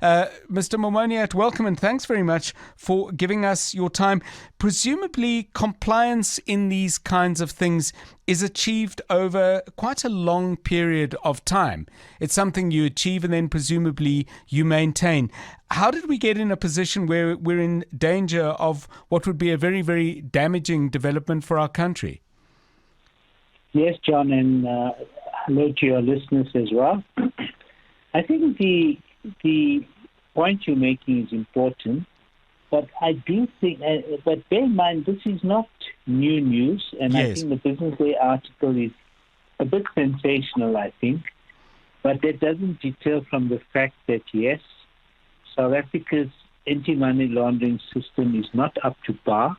Mr. Momoniat, welcome and thanks very much for giving us your time. Presumably, compliance in these kinds of things is achieved over quite a long period of time. It's something you achieve and then presumably you maintain. How did we get in a position where we're in danger of what would be a very, very damaging development for our country? Yes, John, and hello to your listeners as well. I think the point you're making is important, but I do think, but bear in mind, this is not new news, and Yes. I think the Business Day article is a bit sensational, I think, but that doesn't deter from the fact that, yes, South Africa's anti-money laundering system is not up to par,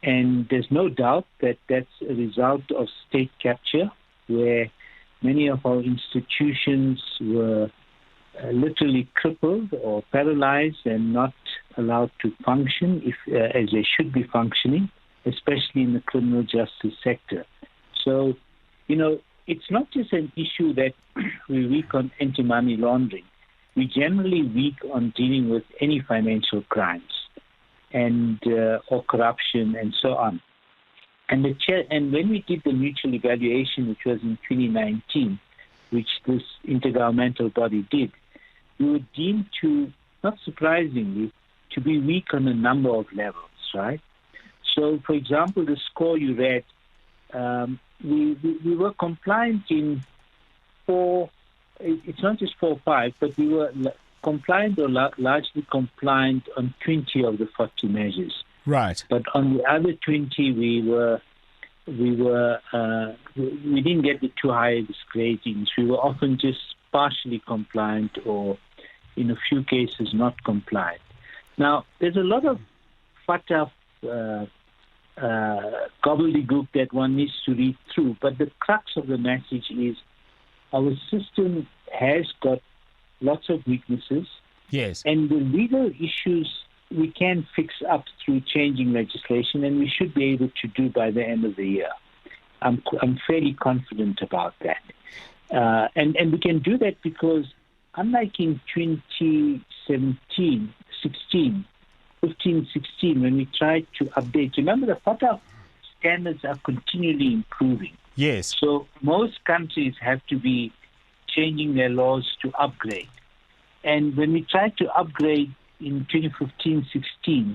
and there's no doubt that that's a result of state capture, where many of our institutions were literally crippled or paralyzed and not allowed to function as they should be functioning, especially in the criminal justice sector. So, it's not just an issue that we're weak on anti-money laundering. We're generally weak on dealing with any financial crimes and or corruption and so on. And when we did the mutual evaluation, which was in 2019, which this intergovernmental body did, we were deemed to, not surprisingly, to be weak on a number of levels, right? So, for example, the score you read, we were compliant in it's not just 4 or 5, but we were compliant or largely compliant on 20 of the 40 measures. Right. But on the other 20, we didn't get the too high gradings. We were often just partially compliant or, in a few cases, not compliant. Now, there's a lot of FATF gobbledygook that one needs to read through, but the crux of the message is our system has got lots of weaknesses. Yes. And the legal issues we can fix up through changing legislation, and we should be able to do by the end of the year. I'm fairly confident about that. And we can do that because unlike in 2015, 16, when we tried to update, remember the FATF standards are continually improving. Yes. So most countries have to be changing their laws to upgrade. And when we tried to upgrade in 2015-16,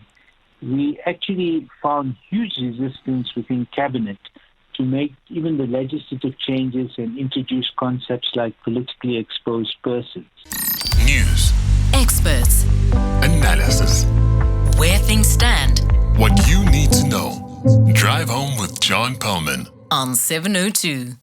we actually found huge resistance within Cabinet to make even the legislative changes and introduce concepts like politically exposed persons. News. Experts. Analysis. Where things stand. What you need to know. Drive home with John Perlman On 702.